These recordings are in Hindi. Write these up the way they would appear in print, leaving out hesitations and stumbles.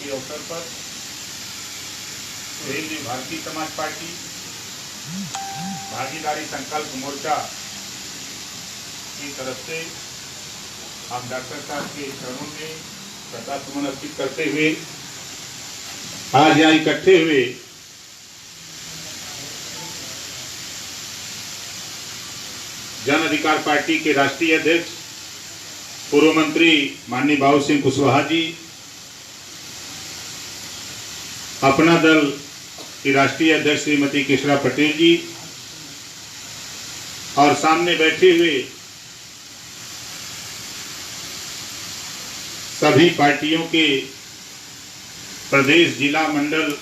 के अवसर पर सुहेलदेव भारतीय समाज पार्टी भागीदारी संकल्प मोर्चा की तरफ से हम डॉक्टर साहब के चरणों में श्रद्धासुमन अर्पित करते हुए आज यहाँ इकट्ठे हुए जन अधिकार पार्टी के राष्ट्रीय अध्यक्ष पूर्व मंत्री माननीय बाबू सिंह कुशवाहा जी, अपना दल की राष्ट्रीय अध्यक्ष श्रीमती केशरा पटेल जी और सामने बैठे हुए सभी पार्टियों के प्रदेश, जिला, मंडल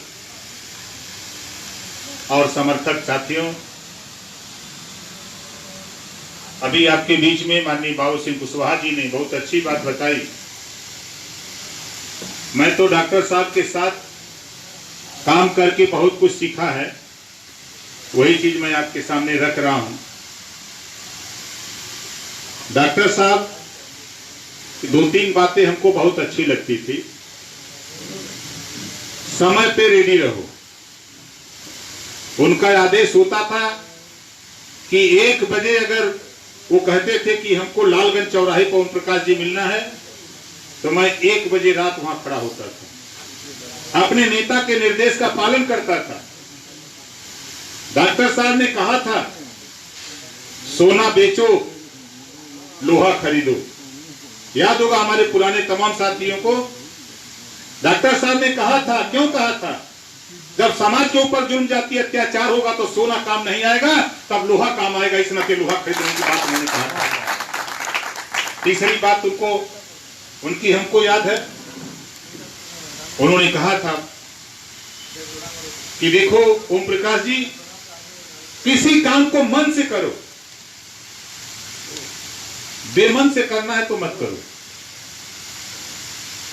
और समर्थक साथियों, अभी आपके बीच में माननीय बाबू सिंह कुशवाहा जी ने बहुत अच्छी बात बताई। मैं तो डॉक्टर साहब के साथ काम करके बहुत कुछ सीखा है, वही चीज मैं आपके सामने रख रहा हूं। डॉक्टर साहब दो तीन बातें हमको बहुत अच्छी लगती थी। समय पे रेडी रहो। उनका आदेश होता था कि 1 बजे अगर वो कहते थे कि हमको लालगंज चौराहे पर ओम प्रकाश जी मिलना है, तो मैं 1 बजे रात वहां खड़ा होता था, अपने नेता के निर्देश का पालन करता था। डॉक्टर साहब ने कहा था, सोना बेचो, लोहा खरीदो। याद होगा हमारे पुराने तमाम साथियों को। डॉक्टर साहब ने कहा था, क्यों कहा था? जब समाज के ऊपर जुल्म जाति अत्याचार होगा तो सोना काम नहीं आएगा, तब लोहा काम आएगा। इस नाते लोहा खरीदने की बात उन्होंने कहा था। तीसरी बात उनकी हमको याद है, उन्होंने कहा था कि देखो ओम प्रकाश जी, किसी काम को मन से करो, बेमन से करना है तो मत करो।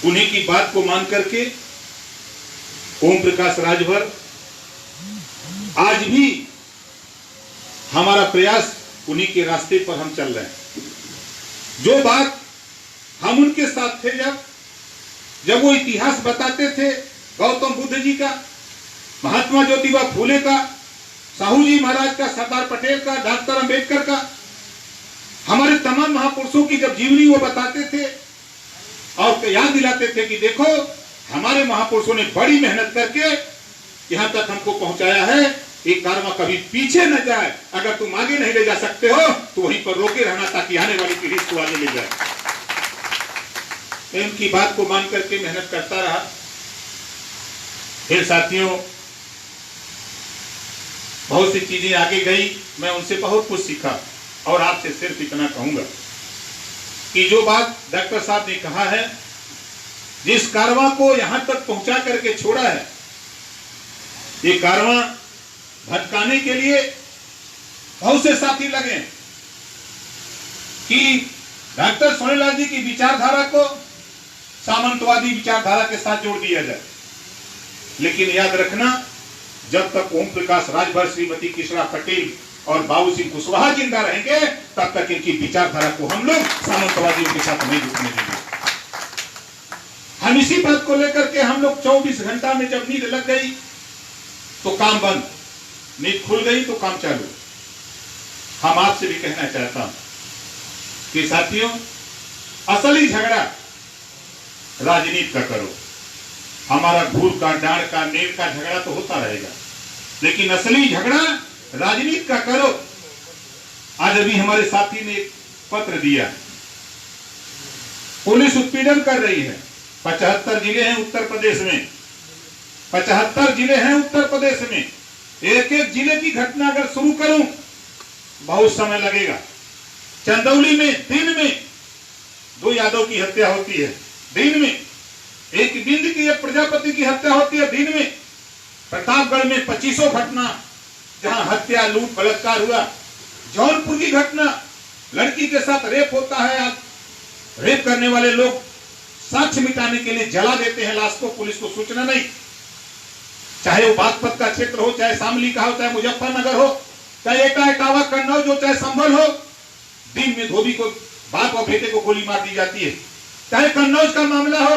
उन्हीं की बात को मान करके ओम प्रकाश राजभर आज भी हमारा प्रयास उन्हीं के रास्ते पर हम चल रहे हैं। जो बात हम उनके साथ थे, जब वो इतिहास बताते थे गौतम बुद्ध जी का, महात्मा ज्योतिबा फूले का, साहू जी महाराज का, सरदार पटेल का, डॉक्टर अंबेडकर का, हमारे तमाम महापुरुषों की जब जीवनी वो बताते थे और याद दिलाते थे कि देखो हमारे महापुरुषों ने बड़ी मेहनत करके यहां तक हमको पहुंचाया है, एक कारवा कभी पीछे न जाए। अगर तुम आगे नहीं ले जा सकते हो तो वहीं पर रोके रहना, ताकि आने वाली पीढ़ी को आगे ले जाए। मैं उनकी बात को मान करके मेहनत करता रहा। फिर साथियों, बहुत सी चीजें आगे गई, मैं उनसे बहुत कुछ सीखा और आपसे सिर्फ इतना कहूंगा कि जो बात डॉक्टर साहब ने कहा है, जिस कारवां को यहां तक पहुंचा करके छोड़ा है, ये कारवां भटकाने के लिए बहुत से साथी लगे कि डॉक्टर सोनेलाल जी की विचारधारा को सामंतवादी विचारधारा के साथ जोड़ दिया जाए। लेकिन याद रखना, जब तक ओम प्रकाश राजभर, श्रीमती केशरा पटेल और बाबू सिंह कुशवाहा जिंदा रहेंगे, तब तक इनकी विचारधारा को हम लोग सामंतवादियों के साथ नहीं जुटने देंगे। हम इसी बात को लेकर के हम लोग 24 घंटा में जब नींद लग गई तो काम बंद, नींद खुल गई तो काम चालू। हम आपसे भी कहना चाहता हूं कि साथियों, असली झगड़ा राजनीति का करो। हमारा घूर का, डांड का, नेर का झगड़ा तो होता रहेगा, लेकिन असली झगड़ा राजनीति का करो। आज अभी हमारे साथी ने एक पत्र दिया, पुलिस उत्पीड़न कर रही है। 75 जिले हैं उत्तर प्रदेश में, 75 जिले हैं उत्तर प्रदेश में। एक एक जिले की घटना अगर शुरू करूं बहुत समय लगेगा। चंदौली में दिन में 2 यादव की हत्या होती है, दिन में। एक बिंद की, एक प्रजापति की हत्या होती है दिन में। प्रतापगढ़ में 25 घटना जहां हत्या, लूट, बलात्कार हुआ। जौनपुर की घटना, लड़की के साथ रेप होता है। रेप करने वाले लोग साक्ष्य मिटाने के लिए जला देते हैं लाश को, पुलिस को सूचना नहीं। चाहे वो बागपत का क्षेत्र हो, चाहे शामली का हो, चाहे मुजफ्फरनगर हो, चाहे एटा, इटावा, कन्नौज हो, चाहे संभल हो, दिन में धोबी को, बाप और बेटे को गोली मार दी जाती है। चाहे कन्नौज का मामला हो,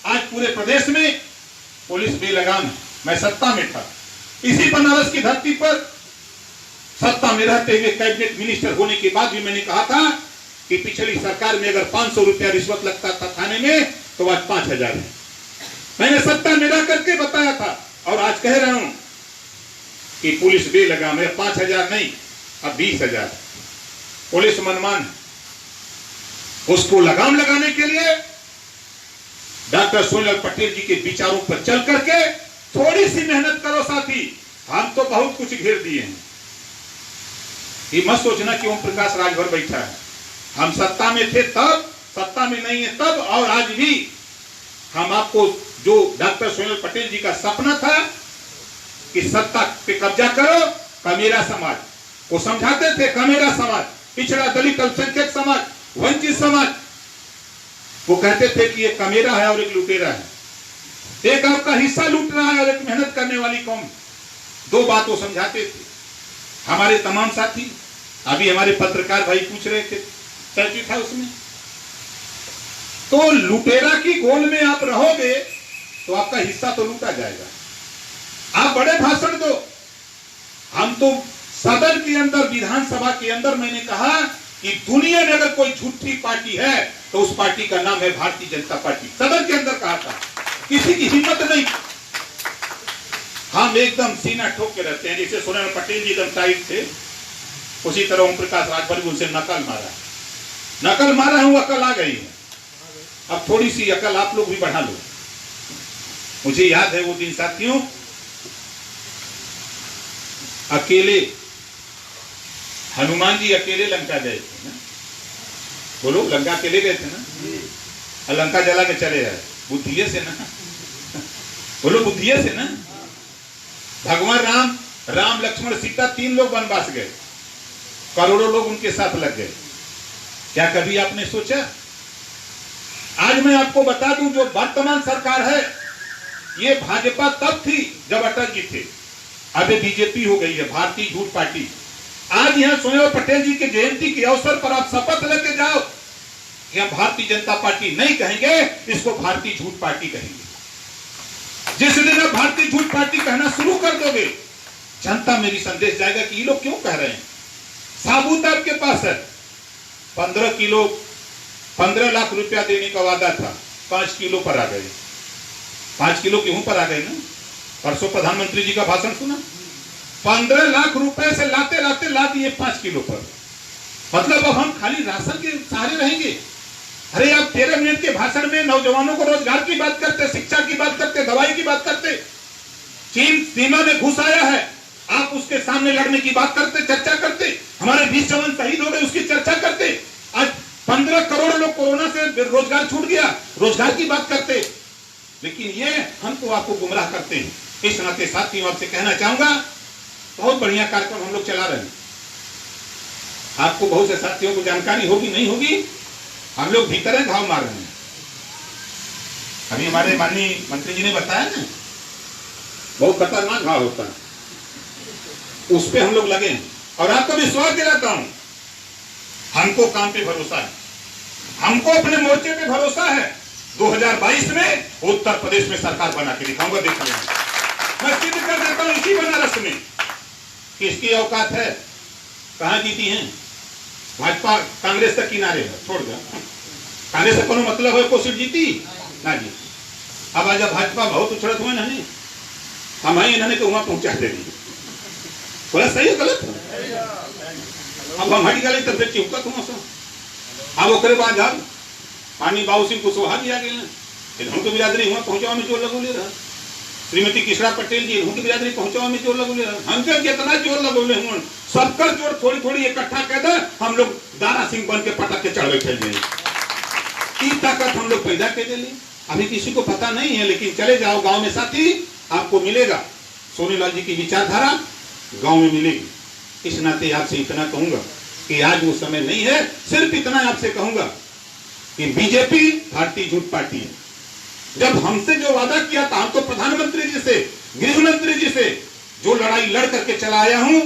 आज पूरे प्रदेश में पुलिस बेलगाम है। मैं सत्ता में था, इसी बनारस की धरती पर सत्ता में रहते हुए कैबिनेट मिनिस्टर होने के बाद भी मैंने कहा था कि पिछली सरकार में अगर 500 रुपया रिश्वत लगता था थाने में तो आज 5000 है। मैंने सत्ता में रह करके बताया था और आज कह रहा हूं कि पुलिस बेलगाम है। 5000 नहीं, अब 20,000। पुलिस मनमान है। उसको लगाम लगाने के लिए डॉक्टर सोनीलाल पटेल जी के विचारों पर चल करके थोड़ी सी मेहनत करो साथी। हम तो बहुत कुछ घेर दिए हैं। ये मत सोचना कि ओम प्रकाश राजभर बैठा है। हम सत्ता में थे तब, सत्ता में नहीं है तब, और आज भी हम आपको जो डॉक्टर सोनीलाल पटेल जी का सपना था कि सत्ता पे कब्जा करो, कमेरा समाज को समझाते थे। कमेरा समाज, पिछड़ा दलित अल्पसंख्यक समाज, वंचित समाज, वो कहते थे कि ये कमेरा है और एक लुटेरा है, एक आपका हिस्सा लूट रहा है और एक मेहनत करने वाली कौम। दो बात वो समझाते थे। हमारे तमाम साथी, अभी हमारे पत्रकार भाई पूछ रहे थे, चर्चा था उसमें, तो लुटेरा की गोल में आप रहोगे तो आपका हिस्सा तो लूटा जाएगा। आप बड़े भाषण दो। हम तो सदन के अंदर, विधानसभा के अंदर मैंने कहा कि दुनिया में अगर कोई झूठी पार्टी है तो उस पार्टी का नाम है भारतीय जनता पार्टी। सदन के अंदर कहा था, किसी की हिम्मत नहीं। हम एकदम सीना ठोक के रहते हैं। जैसे सोनीलाल पटेल जी एकदम टाइट थे, उसी तरह ओम प्रकाश राजभर भी उनसे नकल मारा हूं, अकल आ गई है। अब थोड़ी सी अकल आप लोग भी बढ़ा लो। मुझे याद है वो दिन साथियों, अकेले हनुमान जी अकेले लंका गए थे ना, बोलो, लंका अकेले गए थे ना, लंका जला के चले आए बुद्धिये से ना, बोलो बुद्धिये से ना। भगवान राम लक्ष्मण सीता 3 लोग वनवास गए, करोड़ों लोग उनके साथ लग गए। क्या कभी आपने सोचा? आज मैं आपको बता दूं, जो वर्तमान सरकार है ये भाजपा तब थी जब अटल जी थे, अभी बीजेपी हो गई है, भारतीय झूठ पार्टी। आज यहां सोनीलाल पटेल जी के जयंती के अवसर पर आप शपथ लेके जाओ, यहां भारतीय जनता पार्टी नहीं कहेंगे, इसको भारतीय झूठ पार्टी कहेंगे। जिस दिन आप भारतीय झूठ पार्टी कहना शुरू कर दोगे, जनता मेरी संदेश जाएगा कि ये लोग क्यों कह रहे हैं। साबुत आपके पास है, 15 लाख रुपया देने का वादा था, 5 किलो पर आ गए। 5 किलो क्यों पर आ गए ना? परसों प्रधानमंत्री जी का भाषण सुना, 15 लाख रुपए से लाते लाते ला दिए 5 किलो पर। मतलब अब हम खाली राशन के सहारे रहेंगे। अरे आप 13 मिनट के भाषण में नौजवानों को रोजगार की बात करते, शिक्षा की बात करते, दवाई की बात करते। चीन सीमा में घुस आया है, आप उसके सामने लड़ने की बात करते, चर्चा करते। हमारे 20 जवान शहीद हो गए, उसकी चर्चा करते। आज 15 करोड़ लोग कोरोना से रोजगार छूट गया, रोजगार की बात करते। लेकिन ये हमको आपको गुमराह करते हैं। इस नाते साथियों आपसे कहना चाहूंगा, बहुत बढ़िया कार्यक्रम हम लोग चला रहे हैं। आपको बहुत से साथियों को जानकारी होगी नहीं होगी, हम लोग भीतर है, घाव मार रहे हैं। अभी हमारे माननीय मंत्री जी ने बताया ना, बहुत खतरनाक घाव होता है, उस पे हम लोग लगे हैं। और आपको विश्वास दिलाता हूं, हमको काम पे भरोसा है, हमको अपने मोर्चे पे भरोसा है। 2022 में उत्तर प्रदेश में सरकार बना के दिखाऊंगा, देख लेंगे। मैं सिद्ध कर देता हूं इसी बनारस में किसकी औकात है। कहां जीती हैं भाजपा? कांग्रेस तक किनारे है, छोड़ दो। कांग्रेस से कोनो मतलब है को सीट जीती ना जी। अब आज भाजपा बहुत उछड़त हुए ना, हम आई इन्होंने वहां पहुंचा दे दी। बोला सही है गलत है? अब हम हट गए तब से चिपकत हुआ। अब ओकरे बाद अब पानी बाबू सिंह कुशवाहा जी आ गए, हम तो बिरादरी हुआ पहुंचावा में जोर लगोले रहा। श्रीमती किशोर पटेल जी उनकी बिरादरी पहुंचावा में जोर लगोले रहा। हमसे कितना जोर लगोले हुए, सबका जोर थोड़ी थोड़ी इकट्ठा कर दे, हम लोग दारा सिंह बन के पटक के चढ़ बैठे जाए। ताकत हम लोग पैदा कर दे। अभी किसी को पता नहीं है, लेकिन चले जाओ गांव में साथी, आपको मिलेगा सोनीलाल जी की विचारधारा गांव में मिलेगी। इस नाते आपसे इतना कहूंगा कि आज वो समय नहीं है। सिर्फ इतना आपसे कहूंगा कि बीजेपी भारतीय झूठ पार्टी है। जब हमसे जो वादा किया था, हम तो प्रधानमंत्री जी से, गृह मंत्री जी से जो लड़ाई लड़ करके चला आया हूं,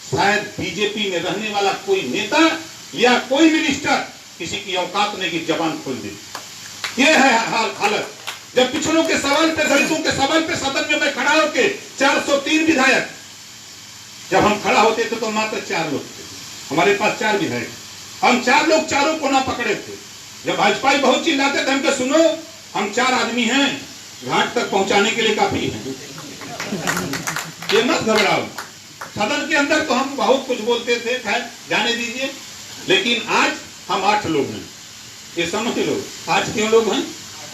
शायद बीजेपी में रहने वाला कोई नेता या कोई मिनिस्टर किसी की औकात नहीं कि जबान खोल दे। ये है हालत। जब पिछड़ों के सवाल पे, दलितों के सवाल पे सदन में मैं खड़ा होके 403 विधायक, जब हम खड़ा होते थे तो मात्र 4 लोग थे, हमारे पास 4 विधायक, हम 4 लोग चारों कोना पकड़े थे। जब भाजपाई बहुत चिल्लाते थे, हमको सुनो हम 4 आदमी हैं, घाट तक पहुंचाने के लिए काफी है, ये मत घबराओ। सदन के अंदर तो हम बहुत कुछ बोलते थे, खैर जाने दीजिए, लेकिन आज हम 8 लोग हैं, ये समझ लो। आज क्यों लोग हैं?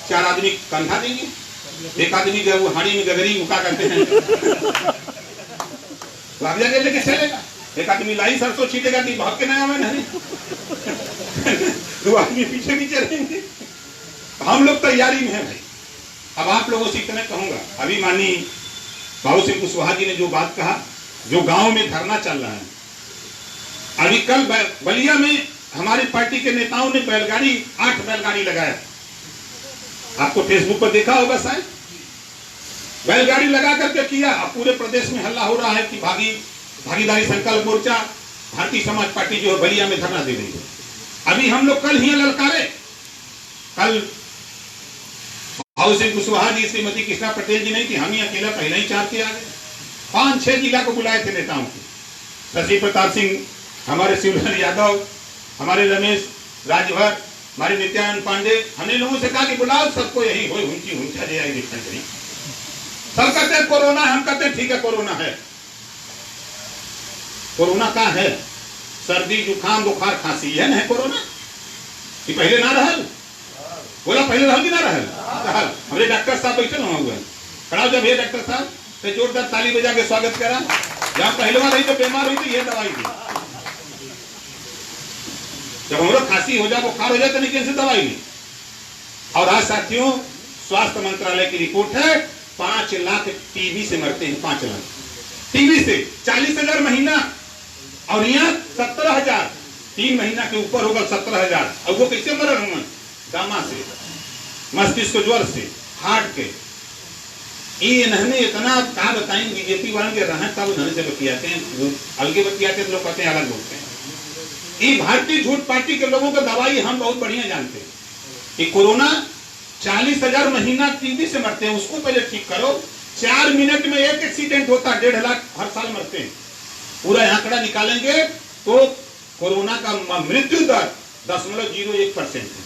4 आदमी कंधा देंगे, एक आदमी जो वो हाड़ी में गगरी मुका करते हैं लाभिया के लेके चलेगा, एक आदमी लाई सरसों छीटेगा कि भाग के नया नहीं 2 आदमी पीछे पीछे रहेंगे। हम लोग तैयारी में है भाई। अब आप लोगों से इतना कहूंगा, अभी माननीय बाबू सिंह कुशवाहा जी ने जो बात कहा, जो गांव में धरना चल रहा है, अभी कल बलिया में हमारी पार्टी के नेताओं ने बैलगाड़ी 8 बैलगाड़ी लगाया, आपको फेसबुक पर देखा होगा शायद, बैलगाड़ी लगा करके किया। अब पूरे प्रदेश में हल्ला हो रहा है कि भागीदारी संकल्प मोर्चा भारतीय समाज पार्टी जो है बलिया में धरना दे रही है। अभी हम लोग कल ही ललकारे, कल बाबू सिंह कुशवाहा जी, श्रीमती कृष्णा पटेल जी नहीं थी, हम ही अकेला पहले ही 4 के आ गए। 5-6 जिला को बुलाए थे नेताओं को, शशि प्रताप सिंह, हमारे शिवलाल यादव, हमारे रमेश राजभर, हमारे नित्यानंद पांडे, हमने लोगों से कहा कि बुलाओ सबको, यही हो हुंची हुंचा जे आई दिखाई करी। सब कहते हैं कोरोना, हम कहते हैं ठीक है कोरोना है। कोरोना का है सर्दी जुकाम बुखार खांसी, है ना कोरोना? कि पहले ना रहल, बोला पहले रहल कि ना रहल? हमारे डॉक्टर साहब बैठे ना हुए खड़ा, जब ये डॉक्टर साहब से जोरदार ताली बजा के स्वागत करा। जहां पहले बार रही तो बीमार हुई तो ये दवाई दी, जब हम लोग खांसी हो जाए बुखार हो जाए तो नहीं से दवाई ली। और आज साथियों स्वास्थ्य मंत्रालय की रिपोर्ट है 5 लाख टीबी से मरते हैं, 5 लाख टीबी से, 40,000 महीना, और यहाँ 17,000, 3 महीना के ऊपर होगा 17,000। और वो कैसे मर रहे हैं? गामा से, मस्तिष्क ज्वर से, हार्ट के। ये इन्होंने इतना कहा बताएंगे बीजेपी वाले के रहे तब उन्होंने से बतियाते हैं, अलगे बतियाते हैं, लोग कहते हैं अलग बोलते हैं। ये भारतीय झूठ पार्टी के लोगों का दवाई हम बहुत बढ़िया जानते हैं कि कोरोना 40,000 महीना टीबी से मरते हैं, उसको पहले ठीक करो। 4 मिनट में 1 एक्सीडेंट होता, 1.5 लाख हर साल मरते हैं। पूरा आंकड़ा निकालेंगे तो कोरोना का मृत्यु दर 0.01% है।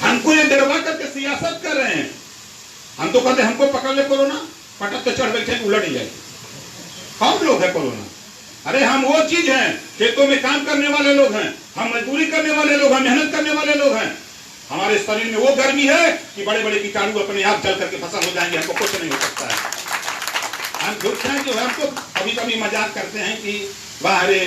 हमको ये डरवा करके सियासत कर रहे हैं। हम तो कहते हमको पकड़ ले कोरोना, पटक तो चढ़ बैठे उलट जाए। कौन लोग है कोरोना? अरे हम वो चीज हैं, खेतों में काम करने वाले लोग हैं, हम मजदूरी करने वाले लोग हैं, मेहनत करने वाले लोग हैं। हमारे शरीर में वो गर्मी है कि बड़े बड़े कीटाणु अपने आप जल करके फसल हो जाएंगे, हमको कुछ नहीं हो सकता है। हम झूठ हैं जो हमको कभी कभी मजाक करते हैं कि बाहरे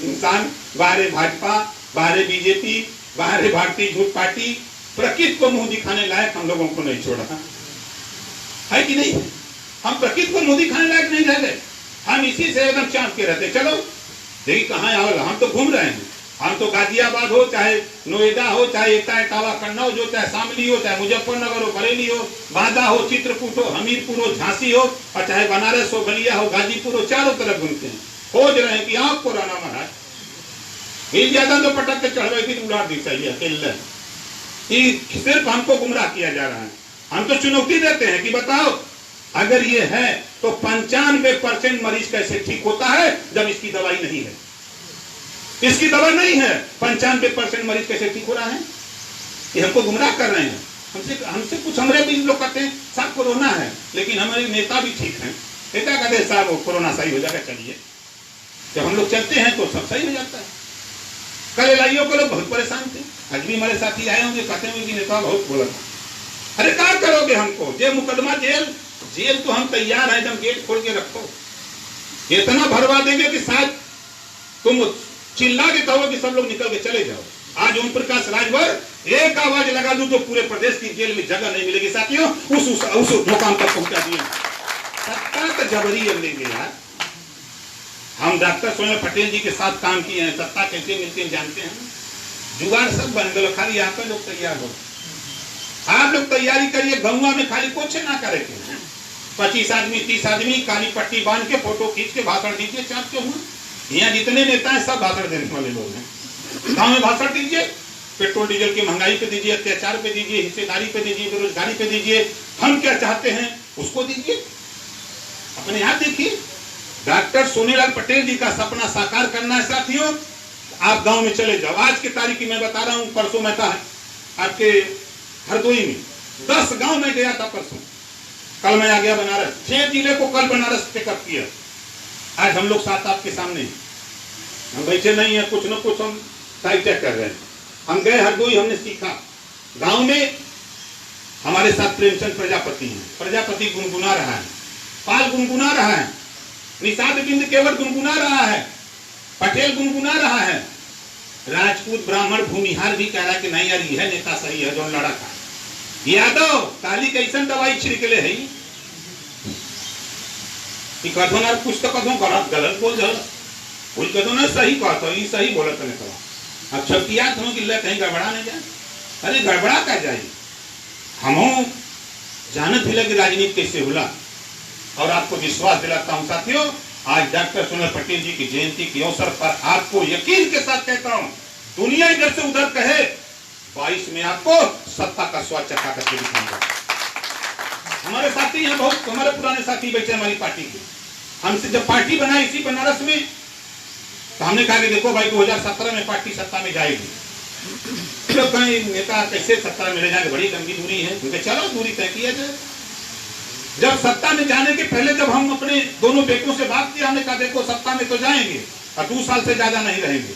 इंसान, बाहरे भाजपा, बाहरे बीजेपी, बाहरे भारतीय झूठ पार्टी, प्रकृति को मुंह दिखाने लायक हम लोगों को नहीं छोड़ा है कि नहीं? हम प्रकृति को मुंह दिखाने लायक नहीं रह गए, हम इसी से एकदम चाँप के रहते। चलो देखिए कहाँ आवल, हम तो घूम रहे हैं। हम तो गाजियाबाद हो, चाहे नोएडा हो, चाहे इटावा कन्नौज हो, चाहे शामली हो, चाहे मुजफ्फरनगर हो, बरेली हो, बांदा हो, चित्रकूट हो, हमीरपुर हो, झांसी हो, और चाहे बनारस हो, बलिया हो, गाजीपुर हो, चारों तरफ घूमते हैं, खोज रहे हैं कि आप कोरोना महाराज ये ज्यादा तो पटक के चढ़ गई थी, उड़ा दी चाहिए अकेले। सिर्फ हमको गुमराह किया जा रहा है। हम तो चुनौती देते हैं कि बताओ अगर ये है तो 95% मरीज कैसे ठीक होता है जब इसकी दवाई नहीं है? इसकी दवा नहीं है, 95% मरीज कैसे ठीक हो रहा है? ये हमको गुमराह कर रहे हैं। हमसे कुछ हमारे भी लोग कहते हैं साहब कोरोना है, लेकिन हमारे नेता भी ठीक हैं। नेता कहते साहब कोरोना सही हो जाएगा, चलिए। जब हम लोग चलते हैं तो सब सही हो जाता है। कल एलआईओ को लोग बहुत परेशान थे, आज भी हमारे साथी आए होंगे, कहते हैं कि नेता बहुत बोला था। अरे क्या करोगे हमको? जे मुकदमा जेल तो हम तैयार है, एकदम गेट खोल के रखो, इतना भरवा देंगे कि शायद तुम चिल्ला के कहो कि सब लोग निकल के चले जाओ। आज ओम प्रकाश राजभर एक आवाज लगा दूं तो पूरे प्रदेश की जेल में जगह नहीं मिलेगी। साथियों उस मुकाम तक पहुंचा दिए। सत्ता का जबरी लेंगे यार। हम डॉक्टर सोहेल पटेल जी के साथ काम किए हैं, सत्ता कैसे मिलती है जानते हैं। जुगाड़ सब बन गए, खाली यहाँ पे लोग तैयार हो। आप लोग तैयारी करिए, गंगा में खाली कुछ ना करे, 25 आदमी 30 आदमी काली पट्टी बांध के फोटो खींच के भाषण दीजिए। चाहते हो यहाँ जितने नेता हैं सब भाषण देने वाले लोग हैं। गाँव में भाषण दीजिए, पेट्रोल डीजल की महंगाई पे दीजिए, अत्याचार पे दीजिए, हिस्सेदारी पे दीजिए, बेरोजगारी पे दीजिए, हम क्या चाहते हैं उसको दीजिए। अपने यहाँ देखिए, डॉक्टर सोनीलाल पटेल जी का सपना साकार करना है साथियों। आप गांव में चले जाओ, आज की तारीख की मैं बता रहा हूं, परसों मैं था आपके हरदोई में, 10 गांव में गया था परसों, कल मैं आ गया बनारस, 6 जिले को कल बनारस पिकअप किया। आज हम लोग साथ आपके सामने, हम बैठे नहीं है, कुछ न कुछ हम टाइट कर रहे हैं। हम गए हरदोई, हमने सीखा। गांव में हमारे साथ प्रेमचंद प्रजापति हैं, प्रजापति गुनगुना रहा है, पाल गुनगुना रहा है, निषाद बिंद केवट गुनगुना रहा है, पटेल गुनगुना रहा है, राजपूत ब्राह्मण भूमिहार भी कह रहा है कि नहीं यार यह नेता सही है जो लड़ा था। यादव काली कैसन दवाई छिड़कले है, कथो ना कुछ तो कथो गलत बोल जा, कोई कथो ना सही कहतो, ये सही बोलत नहीं तो अब छपिया तुम कि कहीं गड़बड़ा नहीं जाए। अरे गड़बड़ा क्या जाए, हम जानत ही लगे राजनीति कैसे होला। और आपको विश्वास दिलाता हूं साथियों, आज डॉक्टर सोनीलाल पटेल जी की जयंती के अवसर पर आपको यकीन के साथ कहता हूं, दुनिया इधर से उधर कहे, 22 में आपको सत्ता का स्वाद चखा करके दिखाऊंगा। हमारे साथी यहाँ बहुत, हमारे पुराने साथी बैठे हमारी पार्टी के, हमसे जब पार्टी बनाई इसी बनारस में, तो हमने कहा कि देखो भाई 2017 में पार्टी सत्ता में जाएगी। तो कहीं नेता कैसे सत्ता में ले जाएंगे, बड़ी लंबी दूरी है, क्योंकि चलो दूरी तय किया जाए। जब सत्ता में जाने के पहले जब हम अपने दोनों बेटों से बात किया, हमने कहा देखो सत्ता में तो जाएंगे और 2 साल से ज्यादा नहीं रहेंगे।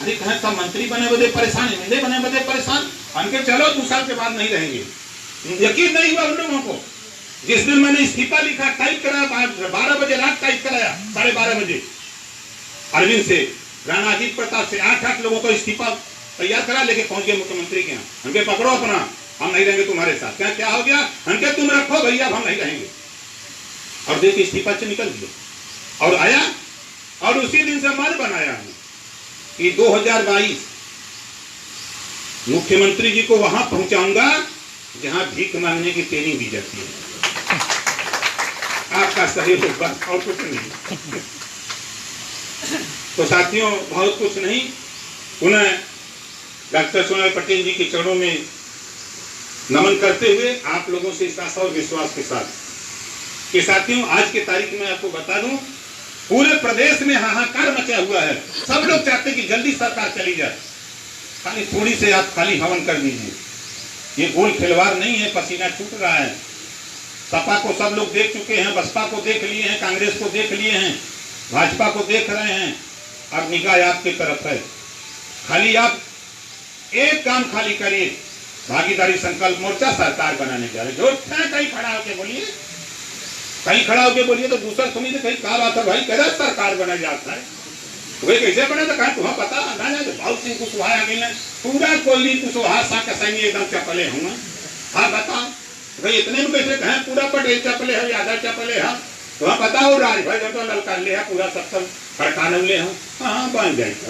अरे कहें सब मंत्री बने बदे परेशान, एमएलए बने बदे परेशान, हमके चलो 2 साल के बाद नहीं रहेंगे। यकीन नहीं हुआ उन लोगों को। जिस दिन मैंने इस्तीफा लिखा, टाइप कराया, 12 बजे रात टाइप कराया, 12:30 बजे अरविंद से, राणा अजीत प्रताप से, 8 लोगों को इस्तीफा तैयार करा, लेके पहुंच गए मुख्यमंत्री के यहाँ। हमके पकड़ो अपना, हम नहीं रहेंगे तुम्हारे साथ। क्या हो गया, हमके तुम रखो भैया, हम नहीं रहेंगे। और देखिए इस्तीफा से निकल गया और आया, और उसी दिन से मन बनाया हूं कि 2022 मुख्यमंत्री जी को वहां पहुंचाऊंगा जहां भीख मांगने की ट्रेनिंग दी जाती है। आपका सहयोग बस, और कुछ नहीं। तो साथियों बहुत कुछ नहीं, पुनः डॉक्टर सोनीलाल पटेल जी के चरणों में नमन करते हुए आप लोगों से इस आशा और विश्वास के साथ कि साथियों आज की तारीख में आपको बता दूं, पूरे प्रदेश में हाहाकार मचा हुआ है। सब लोग चाहते हैं कि जल्दी सरकार चली जाए, खाली थोड़ी से आप खाली हवन कर दीजिए। ये गोल खिलवाड़ नहीं है, पसीना छूट रहा है। सपा को सब लोग देख चुके हैं, बसपा को देख लिए हैं, कांग्रेस को देख लिए हैं, भाजपा को देख रहे हैं। अब निगाह आपकी तरफ है, खाली आप एक काम खाली करिए, भागीदारी संकल्प मोर्चा सरकार बनाने जा रहे। जो कहीं खड़ा होके बोलिए, कहीं खड़ा होके बोलिए तो दूसरा सुनी तो कहीं कहा बात है भाई, कह सरकार बना जाता है, वे कैसे बने तो कहा तुम्हें पता ना जाए। बहुत सिंह कुशवाहा आ गए, पूरा कोयली कुशवाहा सा कसैनी एकदम चपले हूँ। हाँ बता भाई, इतने में कैसे कहें पूरा पटेल चपले है, यादव चपले है, तुम्हें पता हो राज भाई जब तो ललकार ले पूरा सब खड़काने ले, हाँ बन जाएगा।